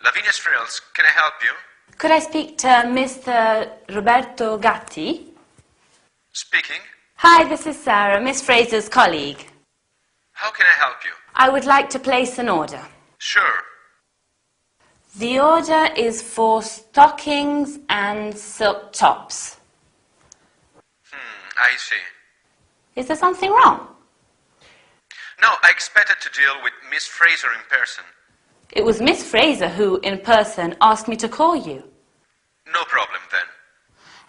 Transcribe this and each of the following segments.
Lavinia's Frills, can I help you? Could I speak to Mr. Roberto Gatti? Speaking. Hi, this is Sarah, Miss Fraser's colleague. How can I help you? I would like to place an order. Sure. The order is for stockings and silk tops. I see. Is there something wrong? No, I expected to deal with Miss Fraser in person. It was Miss Fraser who, in person, asked me to call you. No problem then.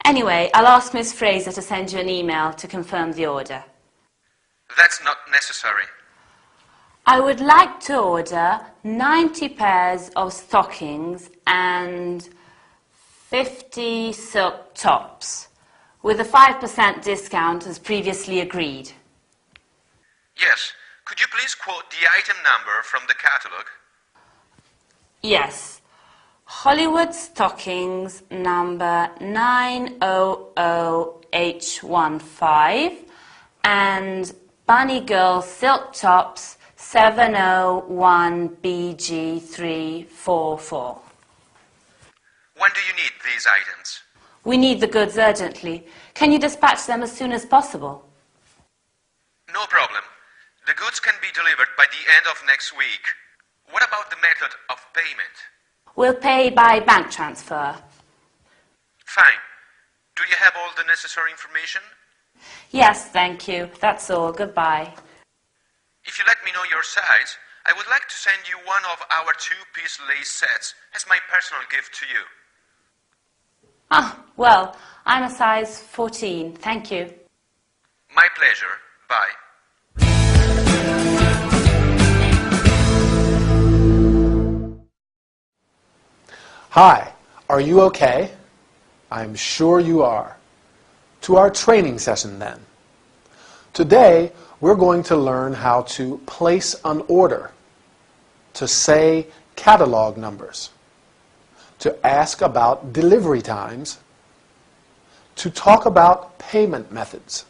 Anyway, I'll ask Miss Fraser to send you an email to confirm the order. That's not necessary. I would like to order 90 pairs of stockings and 50 silk tops, with a 5% discount as previously agreed. Yes. Could you please quote the item number from the catalog? Yes. Hollywood stockings number 900H15 and Bunny Girl silk tops 701BG344. When do you need these items? We need the goods urgently. Can you dispatch them as soon as possible? No problem. The goods can be delivered by the end of next week. What about the method of payment? We'll pay by bank transfer. Fine. Do you have all the necessary information? Yes, thank you. That's all. Goodbye. If you let me know your size, I would like to send you one of our two-piece lace sets as my personal gift to you. Ah, well, I'm a size 14. Thank you. My pleasure. Bye. Hi, are you okay? I'm sure you are. To our training session then. Today, we're going to learn how to place an order, to say catalog numbers, to ask about delivery times, to talk about payment methods.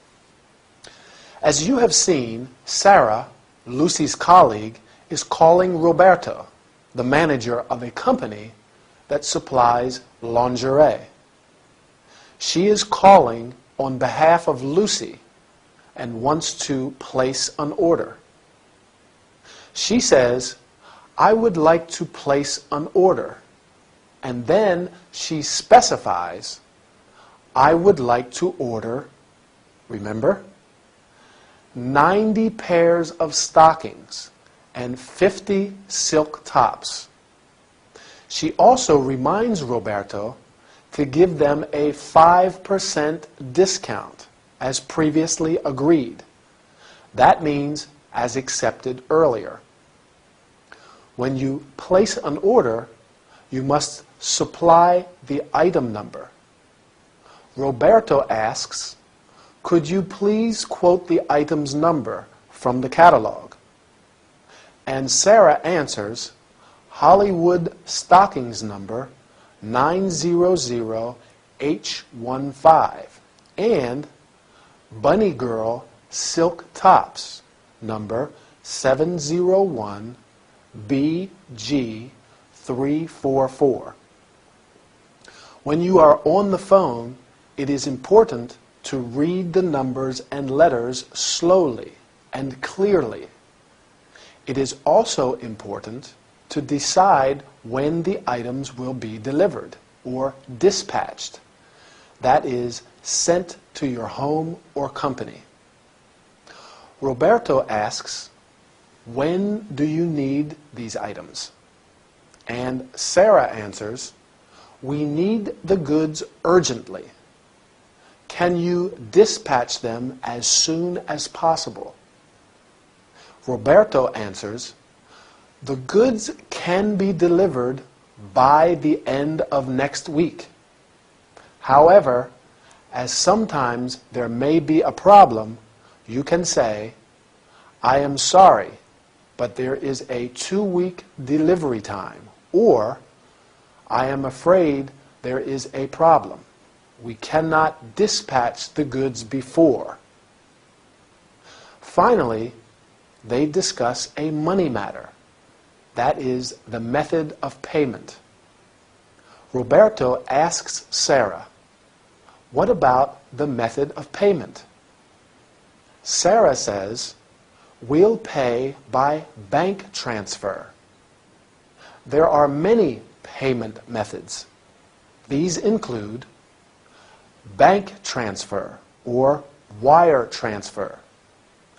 As you have seen, Sarah, Lucy's colleague, is calling Roberto, the manager of a company that supplies lingerie. She is calling on behalf of Lucy and wants to place an order. She says, "I would like to place an order," and then she specifies, "I would like to order," remember, 90 pairs of stockings and 50 silk tops. She also reminds Roberto to give them a 5% discount, as previously agreed. That means as accepted earlier. When you place an order, you must supply the item number. Roberto asks, "Could you please quote the item's number from the catalog?" And Sarah answers, "Hollywood stockings number 900H15 and Bunny Girl silk tops number 701BG344. When you are on the phone, it is important to read the numbers and letters slowly and clearly. It is also important to decide when the items will be delivered or dispatched. That is, sent to your home or company. Roberto asks, "When do you need these items?" And Sarah answers, "We need the goods urgently. Can you dispatch them as soon as possible?" Roberto answers, "The goods can be delivered by the end of next week. However, as sometimes there may be a problem, you can say, 'I am sorry, but there is a 2-week delivery time,' or 'I am afraid there is a problem. We cannot dispatch the goods before.' Finally, they discuss a money matter. That is the method of payment. Roberto asks Sarah, "What about the method of payment?" Sarah says, "We'll pay by bank transfer." There are many payment methods. These include bank transfer or wire transfer,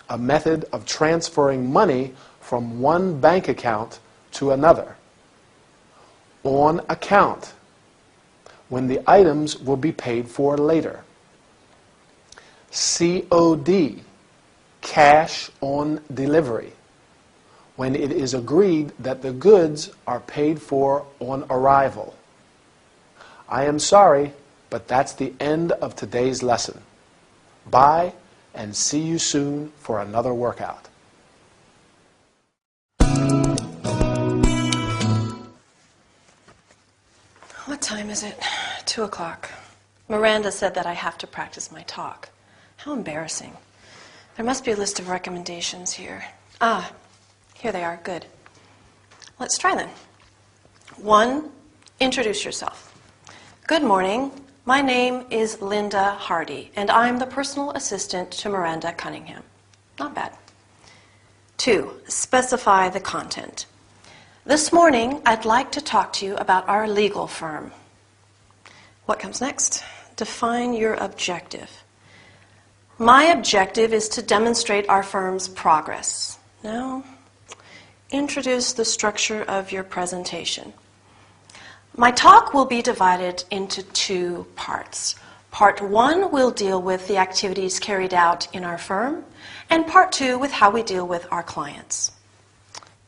a method of transferring money from one bank account to another. On account, when the items will be paid for later. COD, cash on delivery, when it is agreed that the goods are paid for on arrival. I am sorry, but that's the end of today's lesson. Bye, and see you soon for another workout. What time is it? 2 o'clock. Miranda said that I have to practice my talk. How embarrassing. There must be a list of recommendations here. Ah, here they are. Good. Let's try then. 1, introduce yourself. Good morning. My name is Linda Hardy, and I'm the personal assistant to Miranda Cunningham. Not bad. 2, specify the content. This morning, I'd like to talk to you about our legal firm. What comes next? Define your objective. My objective is to demonstrate our firm's progress. Now, introduce the structure of your presentation. My talk will be divided into 2 parts. Part 1 will deal with the activities carried out in our firm, and Part 2 with how we deal with our clients.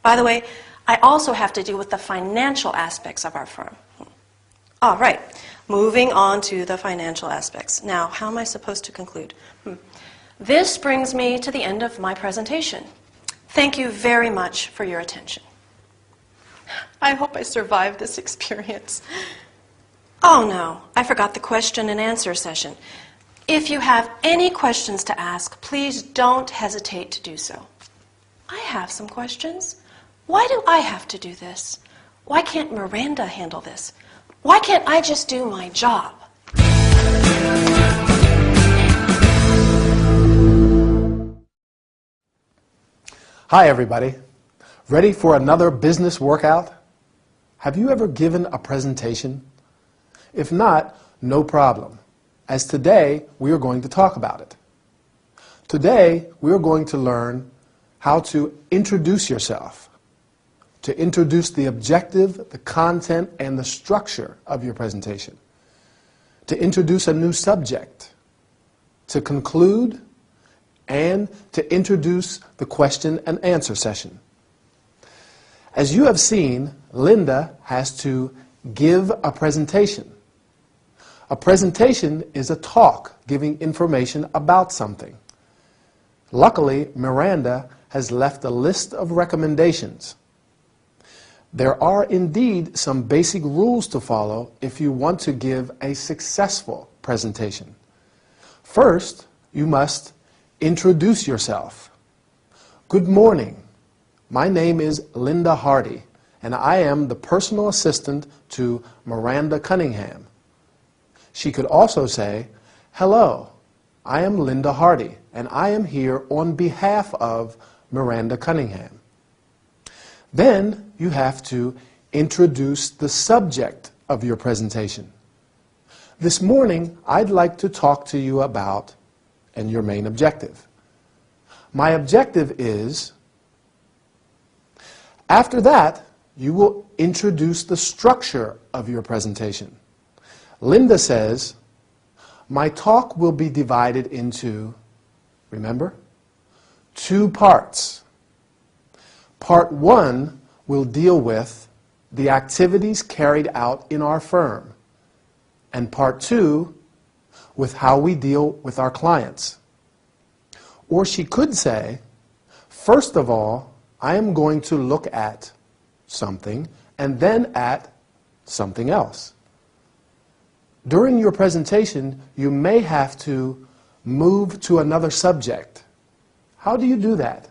By the way, I also have to deal with the financial aspects of our firm. All right, moving on to the financial aspects. Now, how am I supposed to conclude? This brings me to the end of my presentation. Thank you very much for your attention. I hope I survived this experience. Oh no, I forgot the question and answer session. If you have any questions to ask, please don't hesitate to do so. I have some questions. Why do I have to do this? Why can't Miranda handle this? Why can't I just do my job? Hi everybody. Ready for another business workout? Have you ever given a presentation? If not, no problem, as today we are going to talk about it. Today we are going to learn how to introduce yourself, to introduce the objective, the content, and the structure of your presentation, to introduce a new subject, to conclude, and to introduce the question and answer session. As you have seen, Linda has to give a presentation. A presentation is a talk giving information about something. Luckily, Miranda has left a list of recommendations. There are indeed some basic rules to follow if you want to give a successful presentation. First, you must introduce yourself. Good morning. My name is Linda Hardy, and I am the personal assistant to Miranda Cunningham. She could also say, hello, I am Linda Hardy, and I am here on behalf of Miranda Cunningham. Then you have to introduce the subject of your presentation. This morning, I'd like to talk to you about, and your main objective. My objective is. After that, you will introduce the structure of your presentation. Linda says, my talk will be divided into, remember, 2 parts. Part 1 will deal with the activities carried out in our firm, and Part 2 with how we deal with our clients. Or she could say, first of all, I am going to look at something and then at something else. During your presentation, you may have to move to another subject. How do you do that?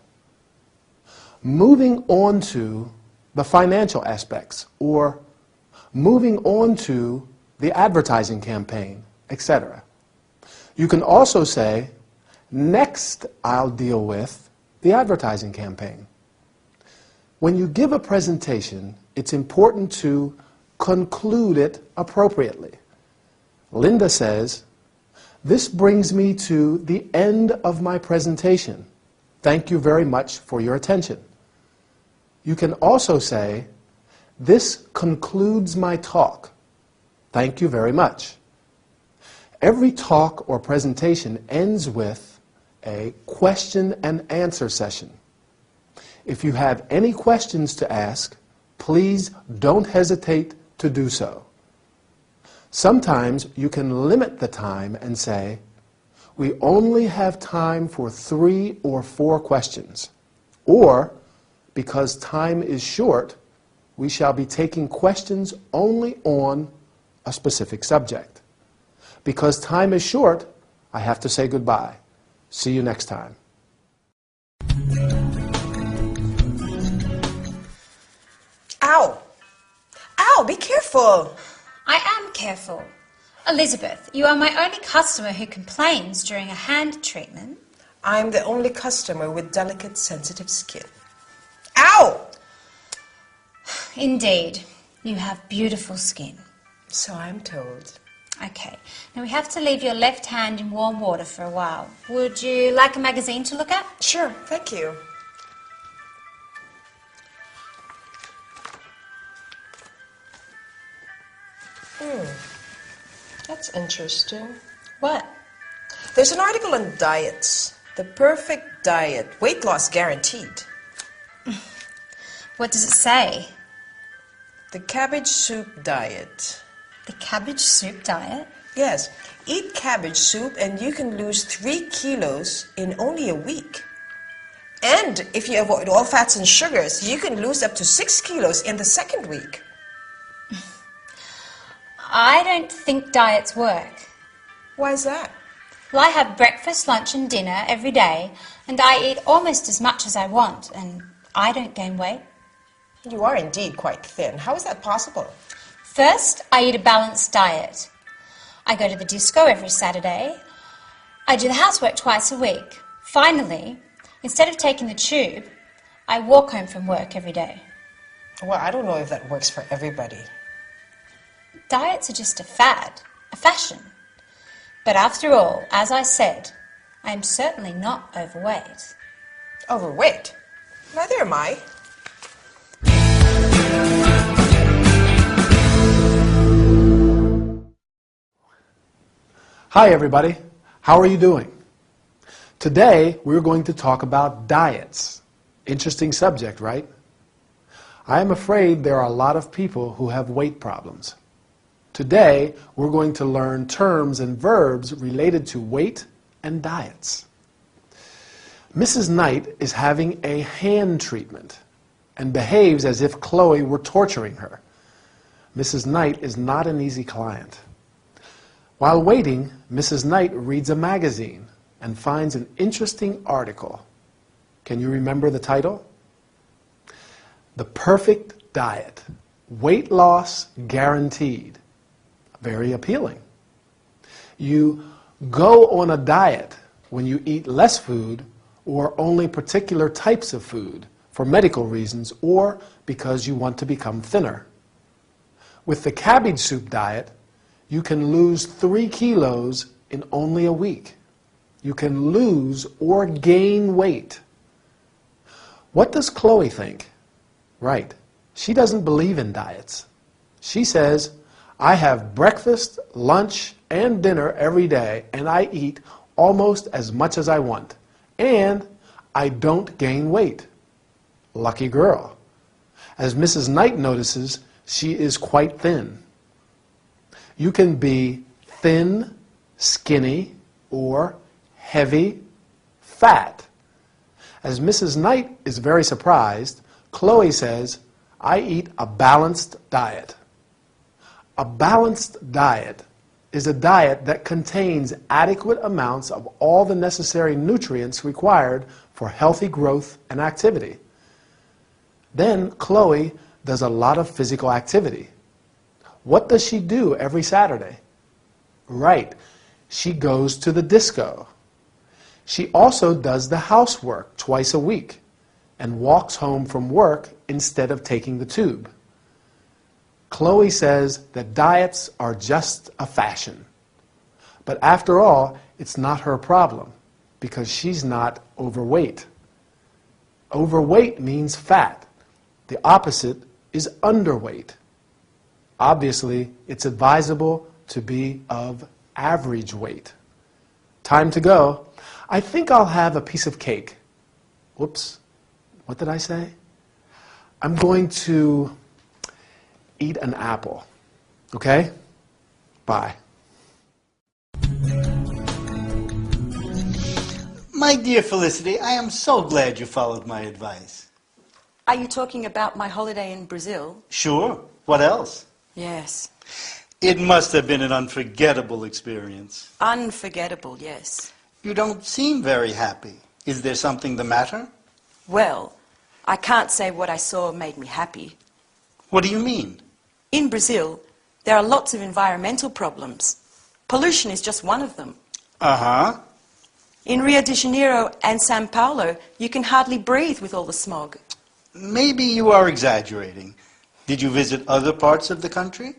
Moving on to the financial aspects, or moving on to the advertising campaign, etc. You can also say, next I'll deal with the advertising campaign. When you give a presentation, it's important to conclude it appropriately. Linda says, "This brings me to the end of my presentation. Thank you very much for your attention." You can also say, "This concludes my talk. Thank you very much." Every talk or presentation ends with a question and answer session. If you have any questions to ask, please don't hesitate to do so. Sometimes you can limit the time and say, "We only have time for 3 or 4 questions," or, "Because time is short, we shall be taking questions only on a specific subject. Because time is short, I have to say goodbye. See you next time." Ow! Ow, be careful! I am careful. Elizabeth, you are my only customer who complains during a hand treatment. I'm the only customer with delicate, sensitive skin. Ow! Indeed, you have beautiful skin. So I'm told. Okay, now we have to leave your left hand in warm water for a while. Would you like a magazine to look at? Sure, thank you. That's interesting. What? There's an article on diets. The perfect diet. Weight loss guaranteed. What does it say? The cabbage soup diet. The cabbage soup diet? Yes. Eat cabbage soup and you can lose 3 kilos in only a week. And if you avoid all fats and sugars, you can lose up to 6 kilos in the second week. I don't think diets work. Why is that? Well, I have breakfast, lunch and dinner every day, and I eat almost as much as I want, and I don't gain weight. You are indeed quite thin. How is that possible? First, I eat a balanced diet. I go to the disco every Saturday. I do the housework twice a week. Finally, instead of taking the tube, I walk home from work every day. Well, I don't know if that works for everybody. Diets are just a fad, a fashion. But after all, as I said, I am certainly not overweight. Overweight? Neither am I. Hi everybody, how are you doing? Today we're going to talk about diets. Interesting subject, right? I am afraid there are a lot of people who have weight problems. Today we're going to learn terms and verbs related to weight and diets. Mrs. Knight is having a hand treatment and behaves as if Chloe were torturing her. Mrs. Knight is not an easy client. While waiting, Mrs. Knight reads a magazine and finds an interesting article. Can you remember the title? The Perfect Diet. Weight loss guaranteed. Very appealing. You go on a diet when you eat less food or only particular types of food for medical reasons or because you want to become thinner. With the cabbage soup diet, you can lose 3 kilos in only a week. You can lose or gain weight. What does Chloe think? Right, she doesn't believe in diets. She says, "I have breakfast, lunch, and dinner every day, and I eat almost as much as I want. And I don't gain weight." Lucky girl. As Mrs. Knight notices, she is quite thin. You can be thin, skinny, or heavy, fat. As Mrs. Knight is very surprised, Chloe says, "I eat a balanced diet." A balanced diet is a diet that contains adequate amounts of all the necessary nutrients required for healthy growth and activity. Then Chloe does a lot of physical activity. What does she do every Saturday? Right, she goes to the disco. She also does the housework twice a week and walks home from work instead of taking the tube. Chloe says that diets are just a fashion. But after all, it's not her problem because she's not overweight. Overweight means fat. The opposite is underweight. Obviously, it's advisable to be of average weight. Time to go. I think I'll have a piece of cake. Whoops, what did I say? I'm going to eat an apple. Okay? Bye. My dear Felicity, I am so glad you followed my advice. Are you talking about my holiday in Brazil? Sure. What else? Yes. It must have been an unforgettable experience. Unforgettable, yes. You don't seem very happy. Is there something the matter? Well, I can't say what I saw made me happy. What do you mean? In Brazil, there are lots of environmental problems. Pollution is just one of them. Uh-huh. In Rio de Janeiro and Sao Paulo, you can hardly breathe with all the smog. Maybe you are exaggerating. Did you visit other parts of the country?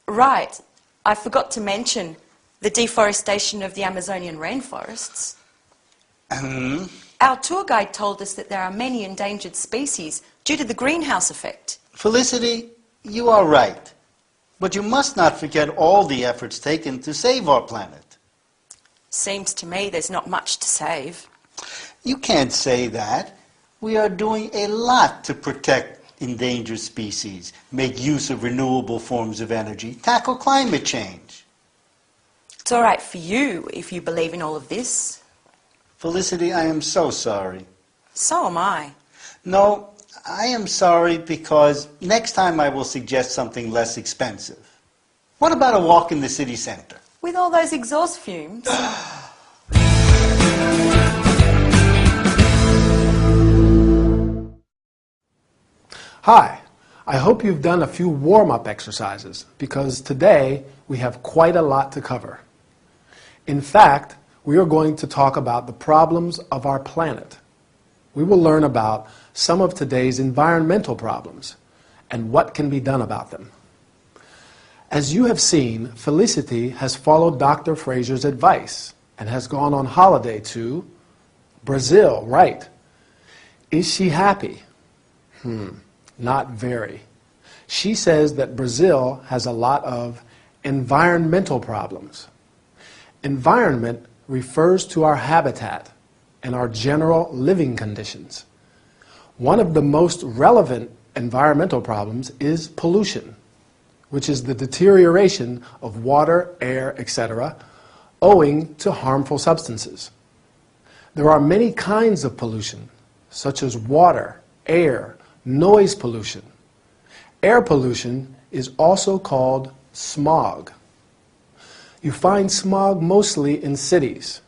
Right. I forgot to mention the deforestation of the Amazonian rainforests. Our tour guide told us that there are many endangered species due to the greenhouse effect. Felicity, you are right. But you must not forget all the efforts taken to save our planet. Seems to me there's not much to save. You can't say that. We are doing a lot to protect endangered species, make use of renewable forms of energy, tackle climate change. It's all right for you if you believe in all of this. Felicity, I am so sorry. So am I. No, I am sorry because next time I will suggest something less expensive. What about a walk in the city center? With all those exhaust fumes. Hi, I hope you've done a few warm-up exercises because today we have quite a lot to cover. In fact, we are going to talk about the problems of our planet. We will learn about some of today's environmental problems and what can be done about them. As you have seen, Felicity has followed Dr. Fraser's advice and has gone on holiday to Brazil, right? Is she happy? Not very. She says that Brazil has a lot of environmental problems. Environment refers to our habitat and our general living conditions. One of the most relevant environmental problems is pollution, which is the deterioration of water, air, etc., owing to harmful substances. There are many kinds of pollution, such as water, air, noise pollution. Air pollution is also called smog. You find smog mostly in cities,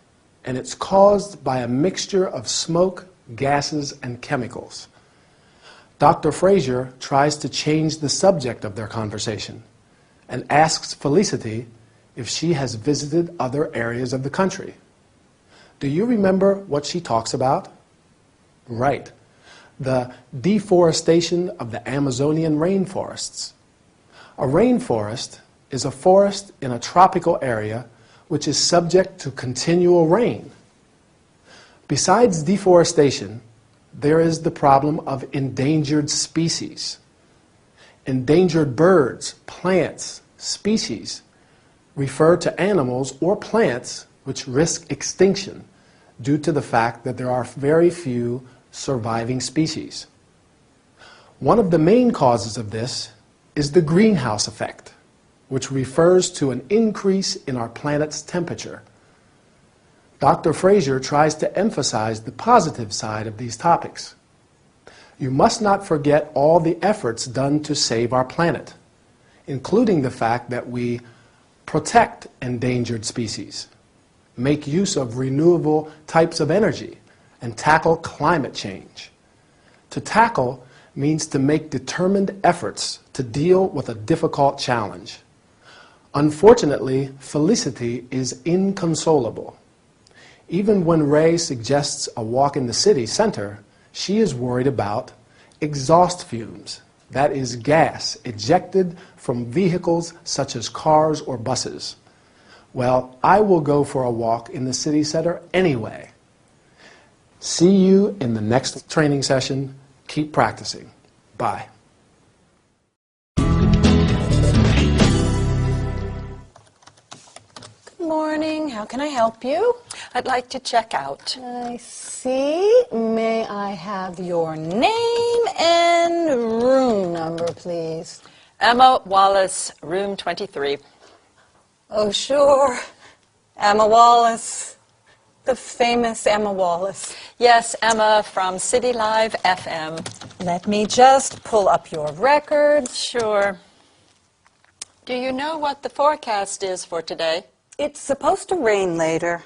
and it's caused by a mixture of smoke, gases, and chemicals. Dr. Fraser tries to change the subject of their conversation and asks Felicity if she has visited other areas of the country. Do you remember what she talks about? Right, the deforestation of the Amazonian rainforests. A rainforest is a forest in a tropical area which is subject to continual rain. Besides deforestation, there is the problem of endangered species. Endangered birds, plants, species refer to animals or plants which risk extinction due to the fact that there are very few surviving species. One of the main causes of this is the greenhouse effect, which refers to an increase in our planet's temperature. Dr. Fraser tries to emphasize the positive side of these topics. You must not forget all the efforts done to save our planet, including the fact that we protect endangered species, make use of renewable types of energy, and tackle climate change. To tackle means to make determined efforts to deal with a difficult challenge. Unfortunately, Felicity is inconsolable. Even when Ray suggests a walk in the city center, she is worried about exhaust fumes, that is, gas ejected from vehicles such as cars or buses. Well, I will go for a walk in the city center anyway. See you in the next training session. Keep practicing. Bye. Good morning. How can I help you? I'd like to check out. I see. May I have your name and room number, please? Emma Wallace, room 23. Oh, sure. Emma Wallace. The famous Emma Wallace. Yes, Emma from City Live FM. Let me just pull up your records. Sure. Do you know what the forecast is for today? It's supposed to rain later.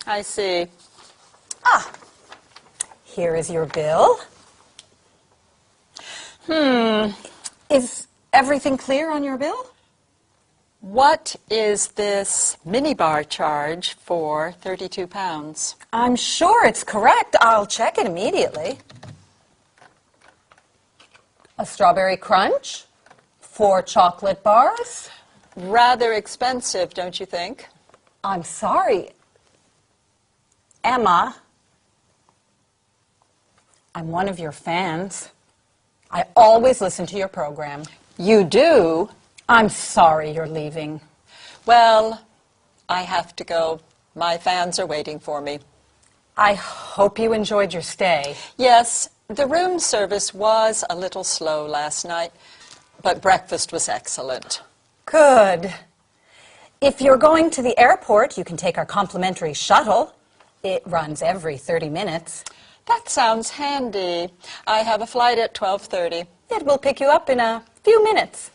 I see. Ah, here is your bill. Is everything clear on your bill? What is this minibar charge for £32? I'm sure it's correct. I'll check it immediately. A strawberry crunch, 4 chocolate bars. Rather expensive, don't you think? I'm sorry. Emma, I'm one of your fans. I always listen to your program. You do? I'm sorry you're leaving. Well, I have to go. My fans are waiting for me. I hope you enjoyed your stay. Yes, the room service was a little slow last night, but breakfast was excellent. Good. If you're going to the airport, you can take our complimentary shuttle. It runs every 30 minutes. That sounds handy. I have a flight at 12:30. It will pick you up in a few minutes.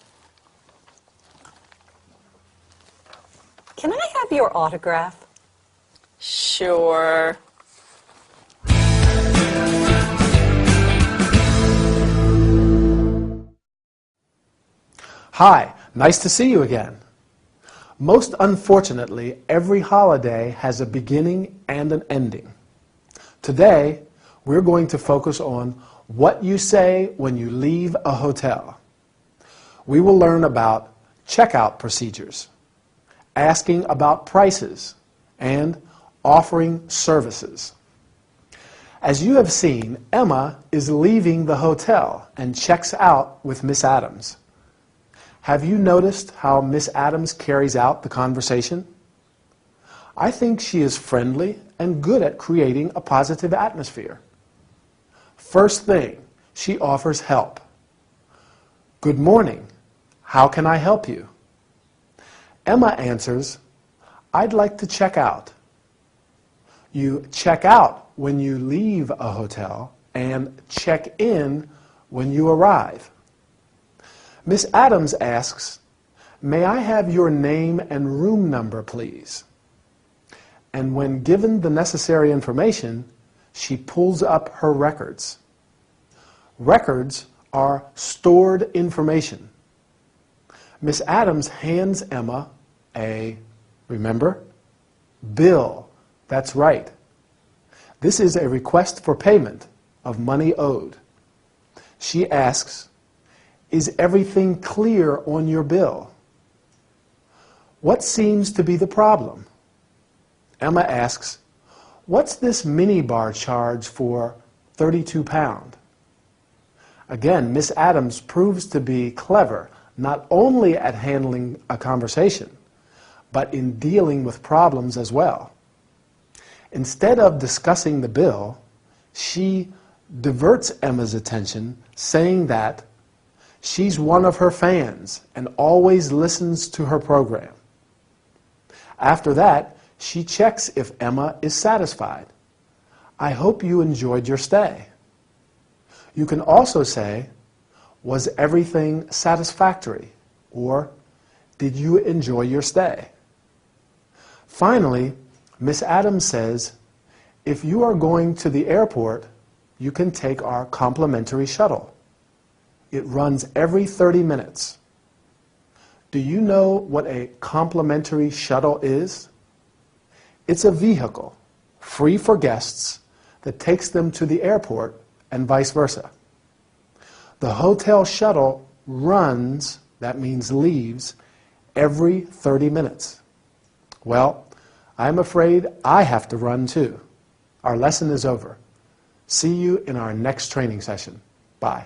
Can I have your autograph? Sure. Hi, nice to see you again. Most unfortunately, every holiday has a beginning and an ending. Today, we're going to focus on what you say when you leave a hotel. We will learn about checkout procedures, asking about prices, and offering services. As you have seen, Emma is leaving the hotel and checks out with Miss Adams. Have you noticed how Miss Adams carries out the conversation? I think she is friendly and good at creating a positive atmosphere. First thing, she offers help. Good morning. How can I help you? Emma answers, I'd like to check out. You check out when you leave a hotel and check in when you arrive. Miss Adams asks, may I have your name and room number, please? And when given the necessary information, she pulls up her records. Records are stored information. Miss Adams hands Emma a, remember, bill. That's right. This is a request for payment of money owed. She asks, is everything clear on your bill? What seems to be the problem? Emma asks, what's this minibar charge for £32? Again, Miss Adams proves to be clever, not only at handling a conversation, but in dealing with problems as well. Instead of discussing the bill, she diverts Emma's attention, saying that she's one of her fans and always listens to her program. After that, she checks if Emma is satisfied. I hope you enjoyed your stay. You can also say, was everything satisfactory? Or, did you enjoy your stay? Finally, Miss Adams says, if you are going to the airport, you can take our complimentary shuttle. It runs every 30 minutes. Do you know what a complimentary shuttle is? It's a vehicle, free for guests, that takes them to the airport and vice versa. The hotel shuttle runs, that means leaves, every 30 minutes. Well, I'm afraid I have to run too. Our lesson is over. See you in our next training session. Bye.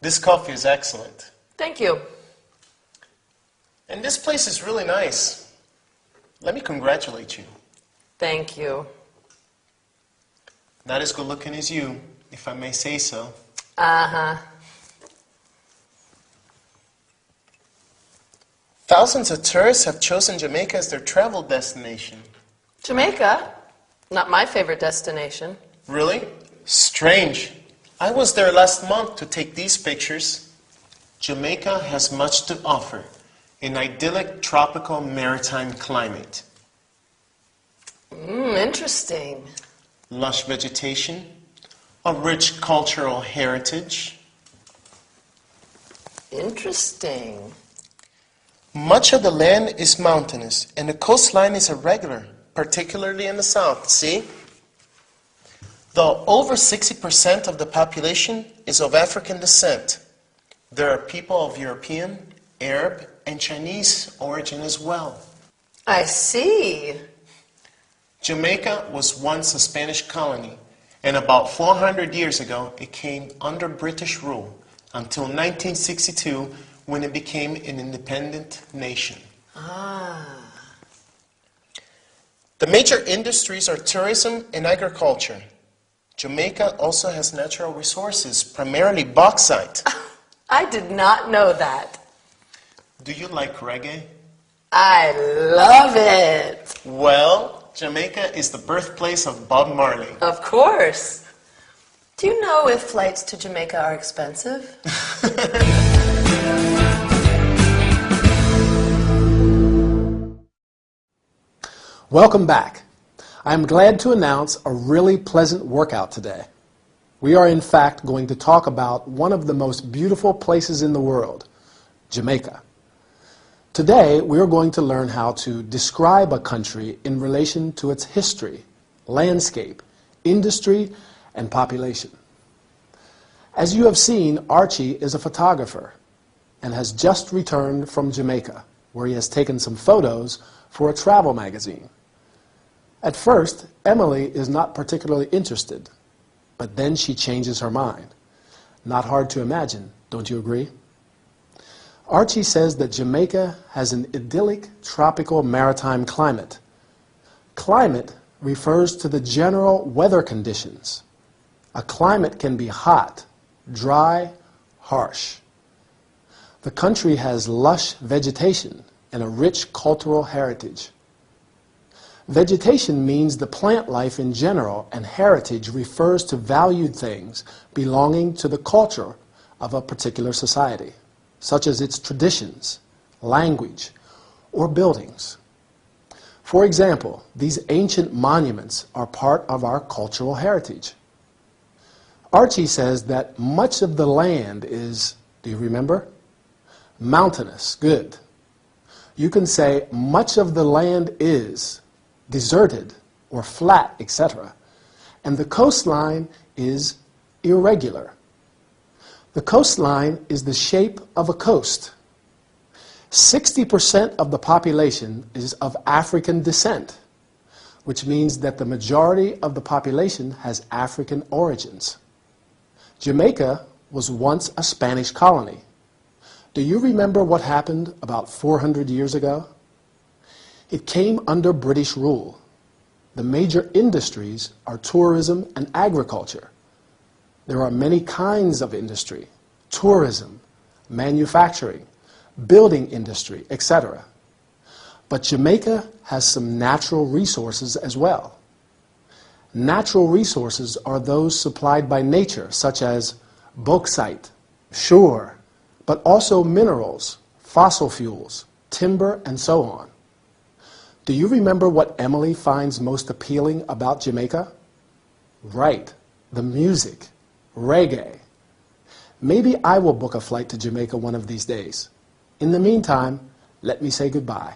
This coffee is excellent. Thank you. And this place is really nice. Let me congratulate you. Thank you. Not as good looking as you, if I may say so. Uh-huh. Thousands of tourists have chosen Jamaica as their travel destination. Jamaica? Not my favorite destination. Really? Strange. I was there last month to take these pictures. Jamaica has much to offer. An idyllic tropical maritime climate. Interesting. Lush vegetation, a rich cultural heritage. Interesting. Much of the land is mountainous, and the coastline is irregular, particularly in the south. See? Though over 60% of the population is of African descent, there are people of European, Arab, and Chinese origin as well. I see. Jamaica was once a Spanish colony, and about 400 years ago it came under British rule until 1962 when it became an independent nation. The major industries are tourism and agriculture. Jamaica also has natural resources, primarily bauxite. I did not know that. Do you like reggae? I love it. Well, Jamaica is the birthplace of Bob Marley. Of course. Do you know if flights to Jamaica are expensive? Welcome back. I'm glad to announce a really pleasant workout today. We are in fact going to talk about one of the most beautiful places in the world, Jamaica. Today we are going to learn how to describe a country in relation to its history, landscape, industry, and population. As you have seen, Archie is a photographer and has just returned from Jamaica, where he has taken some photos for a travel magazine. At first, Emily is not particularly interested, but then she changes her mind. Not hard to imagine, don't you agree? Archie says that Jamaica has an idyllic tropical maritime climate. Climate refers to the general weather conditions. A climate can be hot, dry, harsh. The country has lush vegetation and a rich cultural heritage. Vegetation means the plant life in general, and heritage refers to valued things belonging to the culture of a particular society, such as its traditions, language, or buildings. For example, these ancient monuments are part of our cultural heritage. Archie says that much of the land is, do you remember? Mountainous, good. You can say much of the land is deserted or flat, etc. And the coastline is irregular. The coastline is the shape of a coast. 60% of the population is of African descent, which means that the majority of the population has African origins. Jamaica was once a Spanish colony. Do you remember what happened about 400 years ago? It came under British rule. The major industries are tourism and agriculture. There are many kinds of industry: tourism, manufacturing, building industry, etc. But Jamaica has some natural resources as well. Natural resources are those supplied by nature, such as bauxite, sure, but also minerals, fossil fuels, timber, and so on. Do you remember what Emily finds most appealing about Jamaica? Right, the music, reggae. Maybe I will book a flight to Jamaica one of these days. In the meantime, let me say goodbye.